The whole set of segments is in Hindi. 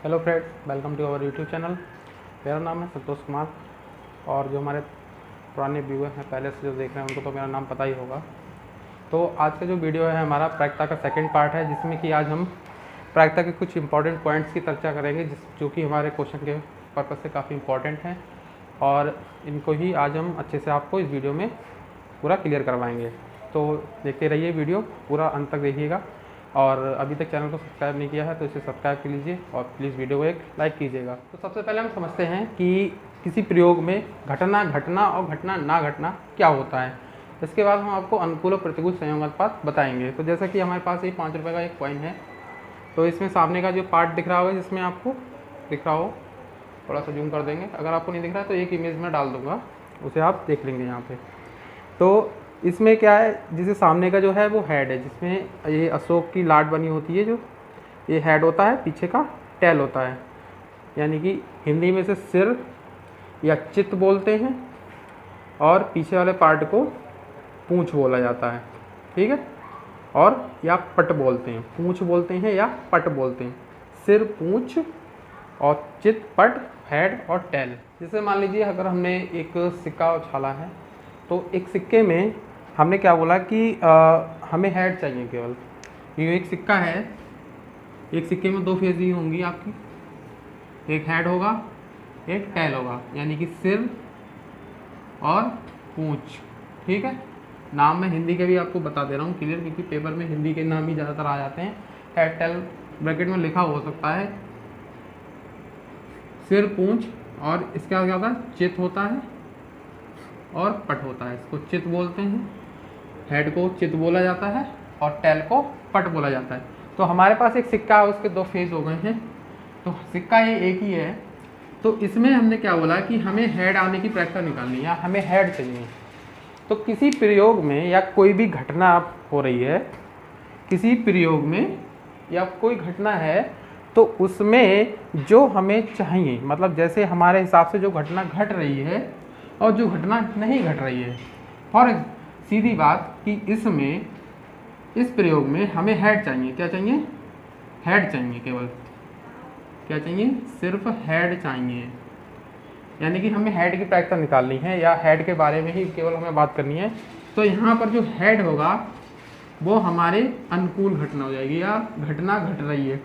Hello friends, welcome to our YouTube channel. मेरा नाम है संतोष कुमार और जो हमारे पुराने व्यूअर हैं पहले से जो देख रहे हैं उनको तो मेरा नाम पता ही होगा। तो आज का जो वीडियो है हमारा प्रायिकता का सेकंड पार्ट है, जिसमें कि आज हम प्रायिकता के कुछ इंपॉर्टेंट पॉइंट्स की चर्चा करेंगे जो कि हमारे क्वेश्चन के पर्पज़ से काफ़ी इंपॉर्टेंट हैं और इनको ही आज हम अच्छे से आपको इस वीडियो में पूरा क्लियर करवाएंगे। तो देखते रहिए, वीडियो पूरा अंत तक देखिएगा और अभी तक चैनल को सब्सक्राइब नहीं किया है तो इसे सब्सक्राइब कर लीजिए और प्लीज़ वीडियो को एक लाइक कीजिएगा। तो सबसे पहले हम समझते हैं कि किसी प्रयोग में घटना घटना और घटना ना घटना क्या होता है। इसके बाद हम आपको अनुकूल और प्रतिकूल संयोग अनुपात बताएंगे। तो जैसा कि हमारे पास ये 5 रुपये का एक कॉइन है, तो इसमें सामने का जो पार्ट दिख रहा होगा, जिसमें आपको दिख रहा हो, थोड़ा सा जूम कर देंगे, अगर आपको नहीं दिख रहा है तो एक इमेज में डाल दूँगा, उसे आप देख लेंगे यहाँ पर। तो इसमें क्या है, जिसे सामने का जो है वो हेड है, जिसमें ये अशोक की लाट बनी होती है, जो ये हेड होता है, पीछे का टेल होता है, यानी कि हिंदी में से सिर या चित्त बोलते हैं और पीछे वाले पार्ट को पूंछ बोला जाता है, ठीक है, और या पट बोलते हैं, पूंछ बोलते हैं या पट बोलते हैं, सिर पूंछ और चित्त पट, हेड और टेल। जैसे मान लीजिए अगर हमने एक सिक्का उछाला है तो एक सिक्के में हमने क्या बोला कि हमें हेड चाहिए केवल। ये एक सिक्का है, एक सिक्के में 2 फेस ही होंगी आपकी, एक हेड होगा एक टेल होगा, यानी कि सिर और पूंछ, ठीक है। नाम मैं हिंदी के भी आपको बता दे रहा हूँ क्लियर, क्योंकि पेपर में हिंदी के नाम ही ज़्यादातर आ जाते हैं। हेड टेल ब्रैकेट में लिखा हो सकता है, सिर पूंछ, और इसका क्या होता है, चित्त होता है और पट होता है। इसको चित्त बोलते हैं, हेड को चित्त बोला जाता है और टेल को पट बोला जाता है। तो हमारे पास एक सिक्का है, उसके 2 फेस हो गए हैं, तो सिक्का ये एक ही है। तो इसमें हमने क्या बोला कि हमें हेड आने की प्रायिकता निकालनी है, या हमें हेड चाहिए। तो किसी प्रयोग में या कोई भी घटना हो रही है, किसी प्रयोग में या कोई घटना है, तो उसमें जो हमें चाहिए, मतलब जैसे हमारे हिसाब से जो घटना घट रही है और जो घटना नहीं घट रही है, और सीधी बात कि इसमें इस प्रयोग में हमें हेड चाहिए। क्या चाहिए? हेड चाहिए, केवल क्या चाहिए, सिर्फ हेड चाहिए, यानी कि हमें हेड की प्रायिकता निकालनी है या हेड के बारे में ही केवल हमें बात करनी है। तो यहाँ पर जो हेड होगा वो हमारे अनुकूल घटना हो जाएगी, या घटना घट रही है।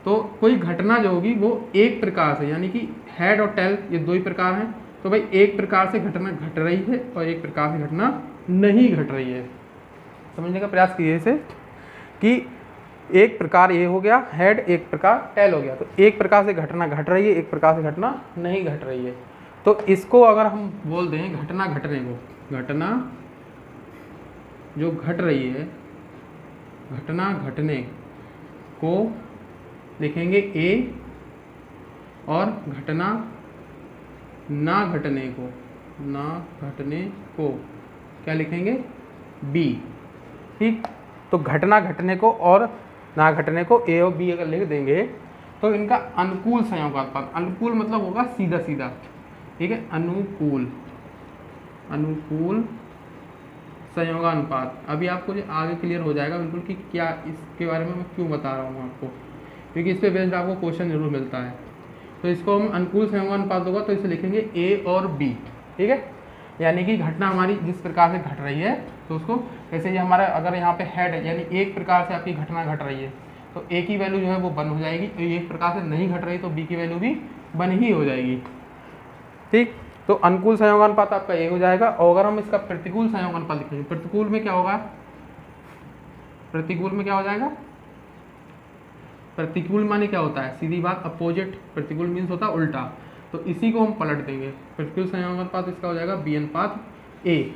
तो कोई घटना जो होगी वो एक प्रकार से, यानी कि हेड और टेल ये 2 ही प्रकार हैं, तो भाई एक प्रकार से घटना घट रही है और एक प्रकार से घटना नहीं घट रही है। समझने का प्रयास कीजिए इसे, कि एक प्रकार ये हो गया हेड, एक प्रकार टेल हो गया। तो एक प्रकार से घटना घट रही है, एक प्रकार से घटना नहीं घट रही है। तो इसको अगर हम बोल दें घटना घटने को, घटना जो घट रही है, घटना घटने को लिखेंगे ए, और घटना ना घटने को, ना घटने को क्या लिखेंगे, बी, ठीक। तो घटना घटने को और ना घटने को ए और बी अगर लिख देंगे तो इनका अनुकूल संयोगानुपात, अनुकूल मतलब होगा सीधा सीधा, ठीक है, अनुकूल, अनुकूल संयोगानुपात। अभी आपको जो आगे क्लियर हो जाएगा बिल्कुल कि क्या इसके बारे में मैं क्यों बता रहा हूँ आपको, क्योंकि इस पर बेस्ड आपको क्वेश्चन जरूर मिलता है। तो इसको हम अनुकूल संयोगानुपात होगा तो इसे लिखेंगे ए और बी, ठीक है, यानी कि घटना हमारी जिस प्रकार से घट रही है, तो उसको जैसे ये हमारा अगर यहाँ पे हेड है, यानी एक प्रकार से आपकी घटना घट रही है, तो ए की वैल्यू जो है वो 1 हो जाएगी, तो एक प्रकार से नहीं घट रही तो बी की वैल्यू भी 1 ही हो जाएगी, ठीक। तो अनुकूल संयोगानुपात आपका ए हो जाएगा। और अगर हम इसका प्रतिकूल संयोगानुपात लिखेंगे, प्रतिकूल में क्या होगा, प्रतिकूल में क्या हो जाएगा, प्रतिकूल माने क्या होता है, सीधी बात अपोजिट, प्रतिकूल मीन्स होता है उल्टा, तो इसी को हम पलट देंगे। प्रतिकूल संयोगानुपात इसका हो जाएगा बी अनुपात ए।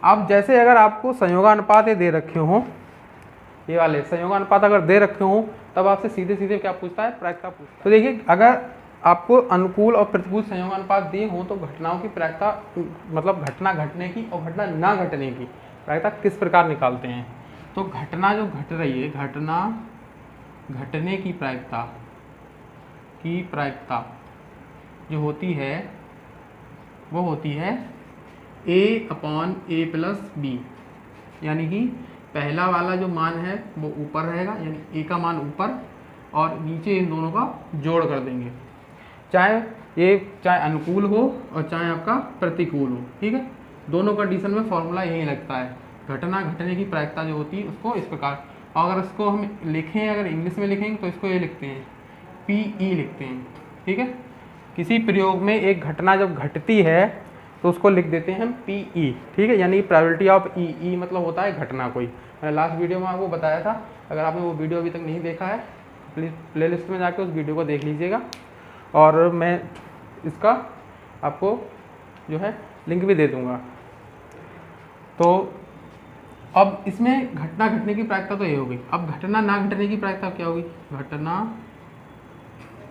अब जैसे अगर आपको संयोगानुपात ये दे रखे हों, ये वाले संयोगानुपात अगर दे रखे हों, तब आपसे सीधे सीधे क्या पूछता है, प्रायिकता पूछता है। तो देखिए, अगर आपको अनुकूल और प्रतिकूल संयोगानुपात दिए हों तो घटनाओं की प्रायिकता, मतलब घटना घटने की और घटना ना घटने की प्रायिकता किस प्रकार निकालते हैं। तो घटना जो घट रही है, घटना घटने की प्रायिकता जो होती है वो होती है a/a+b, यानी कि पहला वाला जो मान है वो ऊपर रहेगा, यानी a का मान ऊपर और नीचे इन दोनों का जोड़ कर देंगे, चाहे अनुकूल हो और चाहे आपका प्रतिकूल हो। ठीक है, दोनों कंडीशन में फॉर्मूला यही लगता है। घटना घटने की प्रायिकता जो होती है उसको इस प्रकार, अगर इसको हम लिखें, अगर इंग्लिश में लिखेंगे तो इसको ये लिखते हैं PE लिखते हैं। ठीक है, किसी प्रयोग में एक घटना जब घटती है तो उसको लिख देते हैं हम PE। ठीक है, यानी प्रोबेबिलिटी ऑफ E मतलब होता है घटना कोई। मैंने लास्ट वीडियो में आपको बताया था, अगर आपने वो वीडियो अभी तक नहीं देखा है प्लीज़ प्लेलिस्ट में जाके उस वीडियो को देख लीजिएगा, और मैं इसका आपको जो है लिंक भी दे दूँगा। तो अब इसमें घटना घटने की प्रायिकता तो ये होगी। अब घटना ना घटने की प्रायिकता क्या होगी? घटना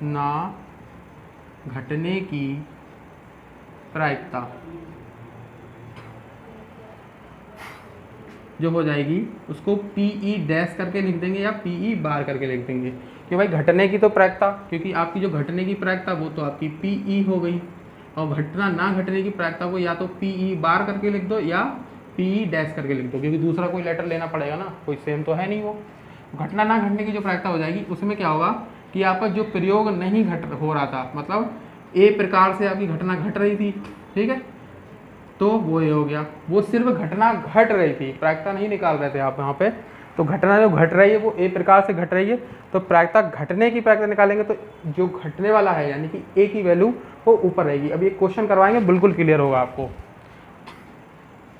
ना घटने की प्रायिकता जो हो जाएगी उसको PE डैश करके लिख देंगे या PE बार करके लिख देंगे कि भाई घटने की तो प्रायिकता, क्योंकि आपकी जो घटने की प्रायिकता वो तो आपकी PE हो गई, और घटना ना घटने की प्रायिकता को या तो PE बार करके लिख दो या PE डैश करके लिख दो, क्योंकि दूसरा कोई लेटर लेना पड़ेगा ना, कोई सेम तो है नहीं वो। घटना ना घटने की जो प्रायिकता हो जाएगी उसमें क्या होगा कि आपका जो प्रयोग नहीं हो रहा था, मतलब A प्रकार से आपकी घटना घट रही थी, ठीक है, तो वो ये हो गया, वो सिर्फ घटना घट रही थी, प्रायिकता नहीं निकाल रहे थे आप यहाँ पे। तो घटना जो घट रही है वो A प्रकार से घट रही है, तो प्रायिकता घटने की प्रायिकता निकालेंगे तो जो घटने वाला है यानी कि A की वैल्यू वो ऊपर रहेगी। अब ये क्वेश्चन करवाएंगे, बिल्कुल क्लियर होगा आपको।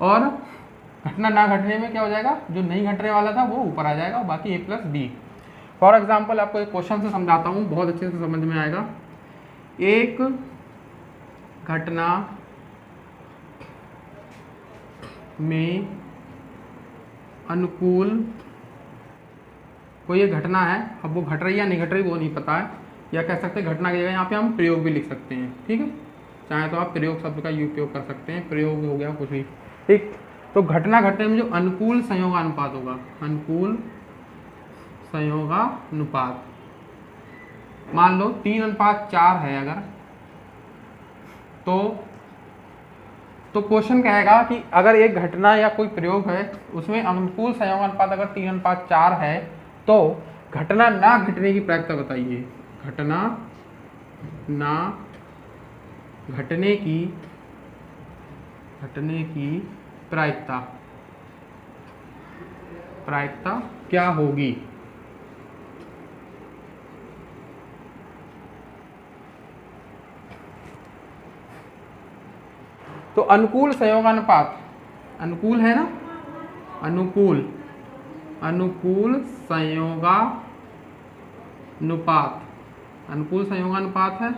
और घटना ना घटने में क्या हो जाएगा, जो नहीं घटने वाला था वो ऊपर आ जाएगा, बाकी A+B। फॉर एग्जाम्पल आपको एक क्वेश्चन से समझाता हूँ, बहुत अच्छे से समझ में आएगा। एक घटना में अनुकूल कोई एक घटना है, अब वो घट रही है या नहीं घट रही वो नहीं पता है, या कह सकते हैं घटना की जगह यहाँ पे हम प्रयोग भी लिख सकते हैं। ठीक है, चाहे तो आप प्रयोग शब्द का उपयोग कर सकते हैं, प्रयोग हो गया कुछ भी। ठीक, तो घटना घटने में जो अनुकूल संयोगानुपात होगा, अनुकूल संयोगानुपात, मान लो 3:4 है अगर, तो क्वेश्चन कहेगा कि अगर एक घटना या कोई प्रयोग है उसमें अनुकूल संयोगानुपात अगर 3:4 है तो घटना ना घटने की प्रायिकता बताइए। घटना ना घटने की प्रायिकता क्या होगी? तो अनुकूल संयोगानुपात, अनुकूल है ना, अनुकूल संयोगानुपात है,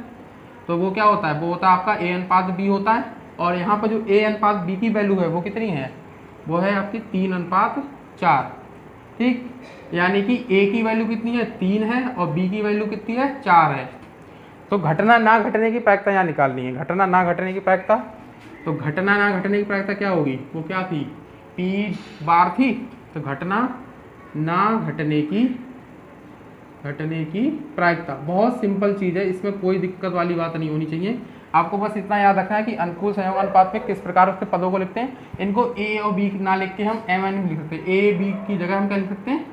तो वो क्या होता है, वो होता है आपका A/B होता है, और यहाँ पर जो A/B की वैल्यू है वो कितनी है, वो है आपकी 3:4। ठीक, यानी कि A की वैल्यू कितनी है, 3 है, और B की वैल्यू कितनी है, 4 है। तो घटना ना घटने की प्रायिकता यहाँ निकालनी है, घटना ना घटने की प्रायिकता। तो घटना ना घटने की प्रायिकता क्या होगी, वो क्या थी, P बार थी, तो घटना ना घटने की प्रायिकता बहुत सिंपल चीज़ है, इसमें कोई दिक्कत वाली बात नहीं होनी चाहिए। आपको बस इतना याद रखना है कि अनुकूल संयोगानुपात में किस प्रकार उसके पदों को लिखते हैं। इनको A और B ना लिख के हम M/N लिख सकते हैं, A B की जगह हम क्या लिख सकते हैं,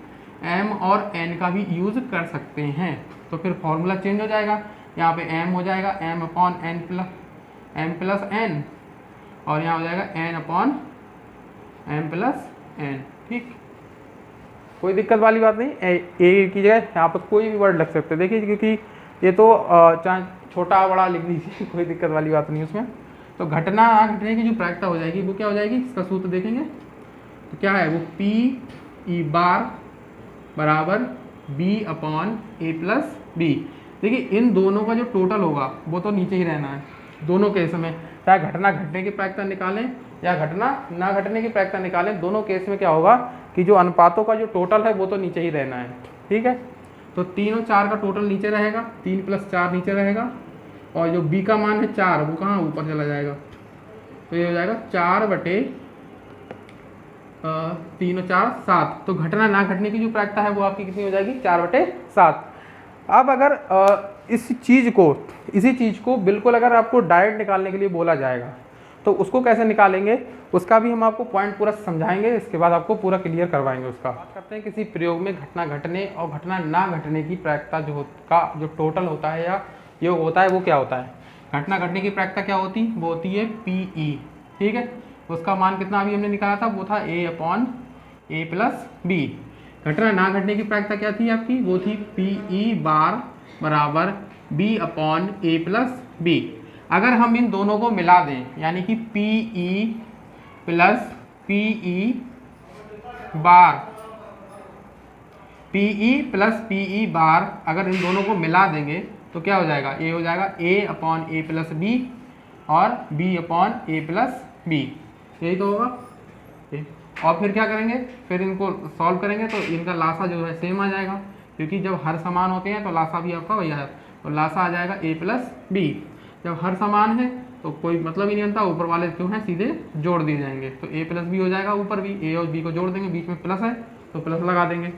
M और N का भी यूज कर सकते हैं। तो फिर फॉर्मूला चेंज हो जाएगा, यहाँ पे M हो जाएगा M/N, और यहाँ हो जाएगा N/M+N। ठीक, कोई दिक्कत वाली बात नहीं, A की जगह यहाँ पर कोई भी वर्ड लग सकते हैं। देखिए, क्योंकि ये तो चाहे छोटा बड़ा लिख दीजिए, कोई दिक्कत वाली बात नहीं उसमें। तो घटना घटने की जो प्रायिकता हो जाएगी वो क्या हो जाएगी, इसका सूत्र देखेंगे तो क्या है, वो PE बार बराबर B/A+B। देखिए, इन दोनों का जो टोटल होगा वो तो नीचे ही रहना है दोनों केस में, चाहे घटना घटने की प्रायिकता निकालें या घटना ना घटने की प्रायिकता निकालें, दोनों केस में क्या होगा कि जो अनुपातों का जो टोटल है वो तो नीचे ही रहना है। ठीक है, तो 3 और 4 का टोटल नीचे रहेगा, 3 + 4 नीचे रहेगा, और जो B का मान है 4 वो कहाँ ऊपर चला जाएगा, तो ये हो जाएगा 4/3 और 4 7। तो घटना ना घटने की जो प्रायिकता है वो आपकी कितनी हो जाएगी, 4/7। अब अगर इसी चीज़ को बिल्कुल अगर आपको डायरेक्ट निकालने के लिए बोला जाएगा तो उसको कैसे निकालेंगे उसका भी हम आपको पॉइंट पूरा समझाएंगे, इसके बाद आपको पूरा क्लियर करवाएंगे उसका। बात करते हैं किसी प्रयोग में घटना घटने और घटना ना घटने की प्रायिकता जो टोटल होता है या योग होता है वो क्या होता है। घटना घटने की प्रायिकता क्या होती है, वो होती है PE, ठीक है। उसका मान कितना अभी हमने निकाला था, वो था A/A+B। घटना ना घटने की प्रायिकता क्या थी आपकी, वो थी PE बार बराबर B/A+B। अगर हम इन दोनों को मिला दें यानी कि PE प्लस PE बार, PE प्लस PE बार अगर इन दोनों को मिला देंगे तो क्या हो जाएगा, ये हो जाएगा A/A+B और B/A+B, यही तो होगा। और फिर क्या करेंगे, फिर इनको सॉल्व करेंगे तो इनका लासा जो है सेम आ जाएगा, क्योंकि जब हर समान होते हैं तो लासा भी आपका वही है, तो लासा आ जाएगा A+B। जब हर समान है तो कोई मतलब ही नहीं बनता, ऊपर वाले क्यों हैं सीधे जोड़ दिए जाएंगे, तो A+B हो जाएगा, ऊपर भी A और B को जोड़ देंगे, बीच में प्लस है तो प्लस लगा देंगे।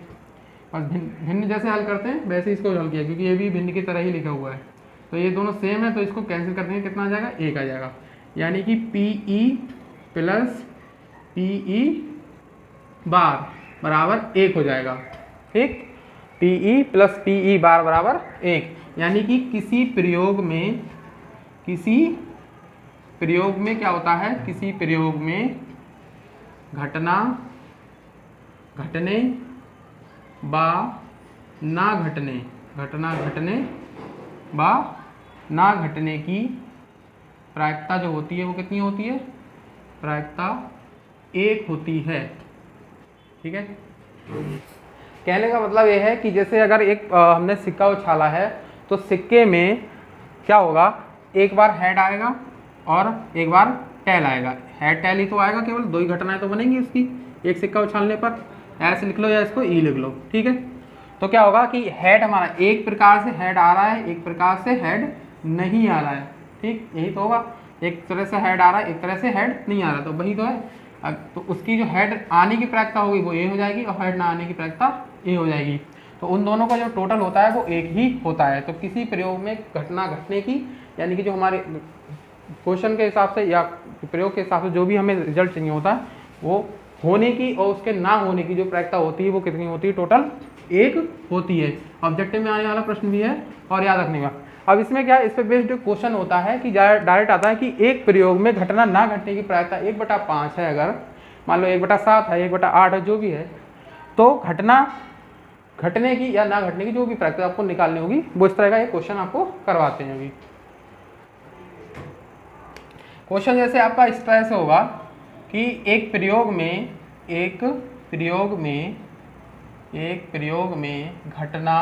और भिन्न जैसे हल करते हैं वैसे इसको हल किया, क्योंकि ये भी भिन्न की तरह ही लिखा हुआ है, तो ये दोनों सेम है तो इसको कैंसिल कर देंगे, कितना आ जाएगा, 1 आ जाएगा। यानी कि PE प्लस PE बार बराबर 1 हो जाएगा, ठीक। PE प्लस PE बार बराबर 1, यानी कि किसी प्रयोग में क्या होता है, किसी प्रयोग में घटना घटने बा ना घटने, घटना घटने बा ना घटने की प्रायिकता जो होती है वो कितनी होती है, प्रायिकता 1 होती है, ठीक है। कहने का मतलब ये है कि जैसे अगर एक हमने सिक्का उछाला है तो सिक्के में क्या होगा, एक बार हेड आएगा और एक बार टेल आएगा। हेड टेल ही तो आएगा, केवल 2 ही घटनाएं तो बनेंगी उसकी एक सिक्का उछालने पर। ऐसे लिख लो या इसको ई लिख लो, ठीक है। तो क्या होगा कि हेड हमारा एक प्रकार से हेड आ रहा है, एक प्रकार से हेड नहीं आ रहा है, ठीक, यही तो होगा। एक तरह से हेड आ रहा है, एक तरह से हेड नहीं आ रहा, तो वही तो है। तो उसकी जो हेड आने की प्रायिकता होगी वो ए हो जाएगी और हेड ना आने की प्रायिकता ए हो जाएगी। तो उन दोनों का जो टोटल होता है वो एक ही होता है। तो किसी प्रयोग में घटना घटने की, यानी कि जो हमारे क्वेश्चन के हिसाब से या प्रयोग के हिसाब से जो भी हमें रिजल्ट चाहिए होता है वो होने की और उसके ना होने की जो प्रायिकता होती है वो कितनी होती है, टोटल 1 होती है। ऑब्जेक्टिव में आने वाला प्रश्न भी है और याद रखने का। अब इसमें क्या है, इस पर बेस्ड क्वेश्चन होता है कि डायरेक्ट आता है कि एक प्रयोग में घटना ना घटने की प्रायिकता 1/5 है, अगर मान लो 1/7 है, 1/8 है, जो भी है, तो घटना घटने की या ना घटने की जो भी प्रायिकता आपको निकालनी होगी वो इस तरह का एक क्वेश्चन आपको करवाते हैं। अभी क्वेश्चन जैसे आपका इस तरह से होगा कि एक प्रयोग में घटना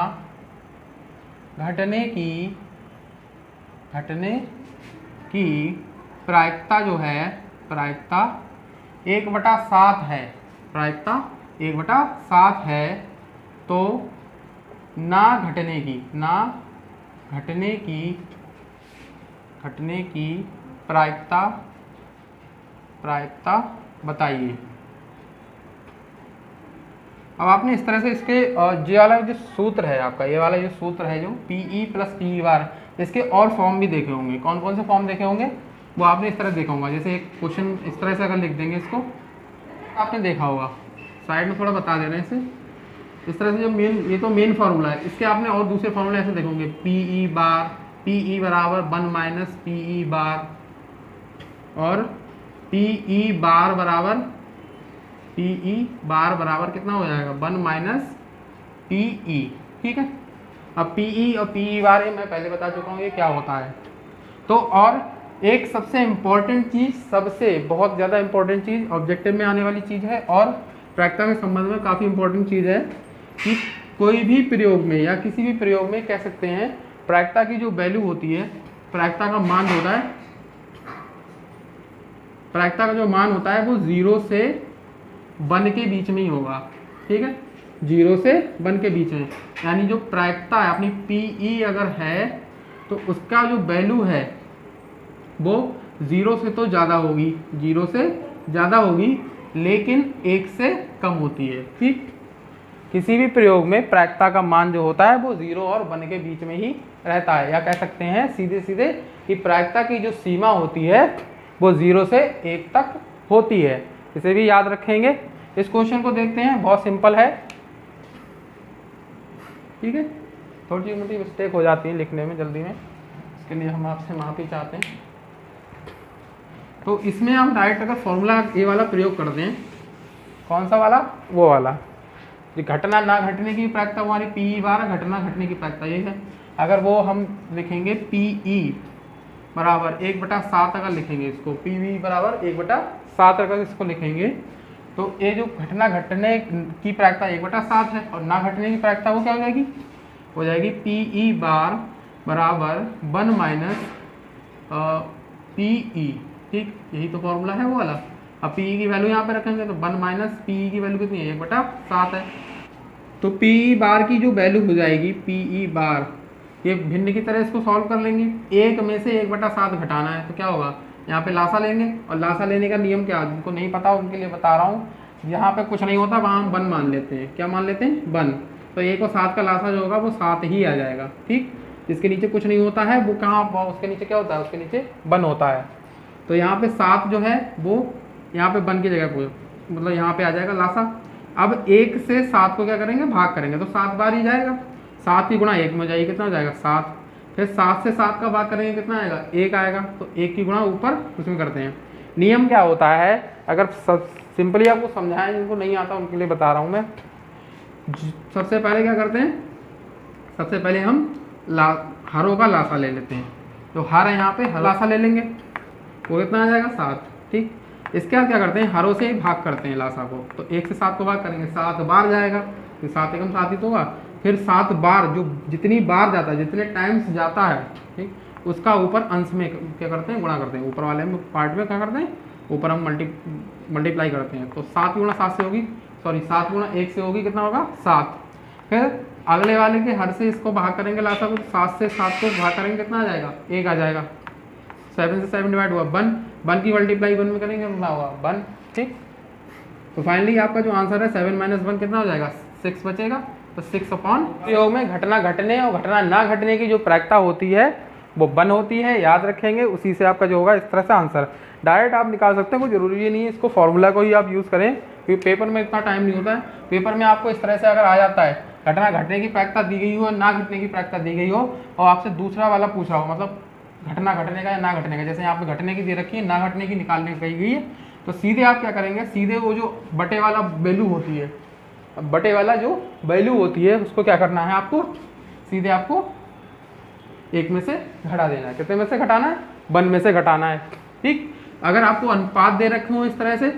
घटने की प्रायिकता जो है, प्रायिकता 1/7 है, प्रायिकता 1/7 है, तो ना घटने की प्रायिकता बताइए। अब आपने इस तरह से इसके ये वाला जो सूत्र है आपका, ये वाला जो सूत्र है जो PE प्लस PE बार, इसके और फॉर्म भी देखे होंगे। कौन कौन से फॉर्म देखे होंगे वो आपने इस तरह देखा होगा। जैसे एक क्वेश्चन इस तरह से अगर लिख देंगे, इसको आपने देखा होगा, साइड में थोड़ा बता दे रहे हैं इसे। इस तरह से जो ये तो मेन फार्मूला है, इसके आपने और दूसरे फार्मूले ऐसे देखोगे, PE बार, PE बराबर 1 - PE बार, और PE बार बराबर कितना हो जाएगा, 1 - PE, ठीक है। अब PE और PE बार मैं पहले बता चुका हूँ ये क्या होता है। तो और एक सबसे इम्पोर्टेंट चीज़, सबसे बहुत ज़्यादा इम्पोर्टेंट चीज़, ऑब्जेक्टिव में आने वाली चीज़ है और प्रायिकता के संबंध में काफ़ी इम्पोर्टेंट चीज़ है कि कोई भी प्रयोग में या किसी भी प्रयोग में कह सकते हैं प्रायिकता की जो वैल्यू होती है, प्रायिकता का मान होता है, प्रायिकता का जो मान होता है वो 0 से 1 के बीच में ही होगा, ठीक है, 0 से 1 के बीच में। यानी जो प्रायिकता है अपनी PE अगर है तो उसका जो वैल्यू है वो 0 से तो ज़्यादा होगी, 0 से ज़्यादा होगी, लेकिन 1 से कम होती है, ठीक। किसी भी प्रयोग में प्रायिकता का मान जो होता है वो 0 और 1 के बीच में ही रहता है, या कह सकते हैं सीधे सीधे कि प्रायिकता की जो सीमा होती है वो 0 से 1 तक होती है। इसे भी याद रखेंगे। इस क्वेश्चन को देखते हैं, बहुत सिंपल है, ठीक है। थोड़ी मोटी मिस्टेक हो जाती है लिखने में जल्दी में, इसके लिए हम आपसे माफ़ी चाहते हैं। तो इसमें हम डायरेक्ट अगर फॉर्मूला ये वाला प्रयोग करते हैं, कौन सा वाला, वो वाला, जो घटना ना घटने की प्रायिकता हमारी पी बार घटना घटने की प्रायिकता ये है। अगर वो हम लिखेंगे पी बराबर 1/7 अगर लिखेंगे इसको, पी वी बराबर 1/7 अगर इसको लिखेंगे, तो ये जो घटना घटने की प्रायिकता 1/7 है और ना घटने की प्रायिकता वो क्या हो जाएगी, हो जाएगी पी बार बराबर 1 माइनस पी, ठीक, यही तो फॉर्मूला है वो वाला। अब पी की वैल्यू यहाँ पे रखेंगे तो 1 माइनस पी की वैल्यू कितनी है, 1/7 है। तो पी बार की जो वैल्यू हो जाएगी पी बार, ये भिन्न की तरह इसको सॉल्व कर लेंगे। 1 में से 1/7 घटाना है तो क्या होगा, यहाँ पे लासा लेंगे, और लासा लेने का नियम क्या, जिनको नहीं पता उनके लिए बता रहा हूँ। यहाँ पे कुछ नहीं होता, वहाँ हम 1 मान लेते हैं। क्या मान लेते हैं, 1। तो 1 और 7 का लासा जो होगा वो 7 ही आ जाएगा, ठीक। जिसके नीचे कुछ नहीं होता है वो कहाँ, उसके नीचे क्या होता है, उसके नीचे 1 होता है। तो यहाँ पे 7 जो है वो यहाँ पे 1 की जगह को, मतलब यहाँ पे आ जाएगा लासा। अब 1 से 7 को क्या करेंगे, भाग करेंगे तो 7 बार ही जाएगा। 7 की गुणा 1 में हो जाएगी, कितना हो जाएगा, 7। फिर 7 से 7 का भाग करेंगे, कितना आएगा, 1 आएगा। तो 1 की गुणा ऊपर उसमें करते हैं। नियम क्या होता है, अगर सिंपली आपको समझाएं, जिनको नहीं आता उनके लिए बता रहा हूँ मैं। सबसे पहले क्या करते हैं, सबसे पहले हम हरों का लासा ले लेते हैं। तो हर यहाँ पे लासा ले लेंगे, वो कितना आ जाएगा, 7, ठीक। इसके बाद क्या करते हैं, हरों से ही भाग करते हैं लासा को। तो 1 से 7 को भाग करेंगे, 7 बार जाएगा, तो 7 एकम 7 ही तो होगा। फिर 7 बार, जो जितनी बार जाता है, जितने टाइम्स जाता है, ठीक, उसका ऊपर अंश में क्या करते हैं, गुणा करते हैं। ऊपर वाले में पार्ट में क्या करते हैं, ऊपर हम मल्टीप्लाई करते हैं। तो 7 गुणा 7 से होगी, सॉरी 7 गुणा 1 से होगी, कितना होगा, 7। फिर अगले वाले के हर से इसको भाग करेंगे लासा को, 7 से 7 को भाग करेंगे, कितना आ जाएगा, 1 आ जाएगा। 7 से 7 डिवाइड हुआ 1 की मल्टीप्लाई 1 में करेंगे, कितना होगा, 1, ठीक। तो फाइनली आपका जो आंसर है 7 माइनस 1 कितना हो जाएगा, 6 बचेगा। तो 6/, प्रयोग में घटना घटने और घटना ना घटने की जो प्रायिकता होती है वो 1 होती है, याद रखेंगे। उसी से आपका जो होगा इस तरह से आंसर डायरेक्ट आप निकाल सकते हैं, कोई जरूरी ये नहीं है इसको फॉर्मूला को ही आप यूज़ करें, क्योंकि पेपर में इतना टाइम नहीं होता है। पेपर में आपको इस तरह से अगर आ जाता है, घटना घटने की प्रायिकता दी गई हो, ना घटने की प्रायिकता दी गई हो, और आपसे दूसरा वाला पूछ रहा हो, मतलब घटना घटने का या ना घटने का, जैसे यहाँ पे घटने की दे रखी है, ना घटने की निकालने की कही गई है, तो सीधे आप क्या करेंगे, सीधे वो जो बटे वाला वैल्यू होती है, बटे वाला जो वैल्यू होती है उसको क्या करना है आपको, सीधे आपको 1 में से घटा देना है। कितने में से घटाना है, 1 में से घटाना है, ठीक। अगर आपको अनुपात दे रखे हो इस तरह से,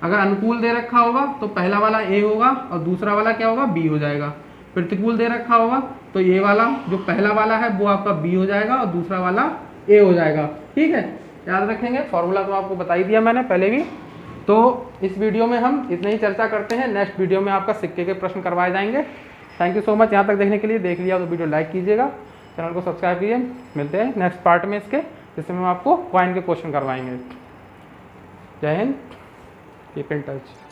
अगर अनुकूल दे रखा होगा तो पहला वाला ए होगा और दूसरा वाला क्या होगा, बी हो जाएगा। प्रतिकूल दे रखा होगा तो ये वाला जो पहला वाला है वो आपका बी हो जाएगा और दूसरा वाला ए हो जाएगा, ठीक है। याद रखेंगे, फॉर्मूला तो आपको बता ही दिया मैंने पहले भी। तो इस वीडियो में हम इतनी ही चर्चा करते हैं, नेक्स्ट वीडियो में आपका सिक्के के प्रश्न करवाए जाएंगे। थैंक यू सो मच यहाँ तक देखने के लिए। देख लिया तो वीडियो लाइक कीजिएगा, चैनल को सब्सक्राइब कीजिए। मिलते हैं नेक्स्ट पार्ट में इसके, जिसमें हम आपको कॉइन के क्वेश्चन करवाएंगे। जय हिंद, कीप इन टच।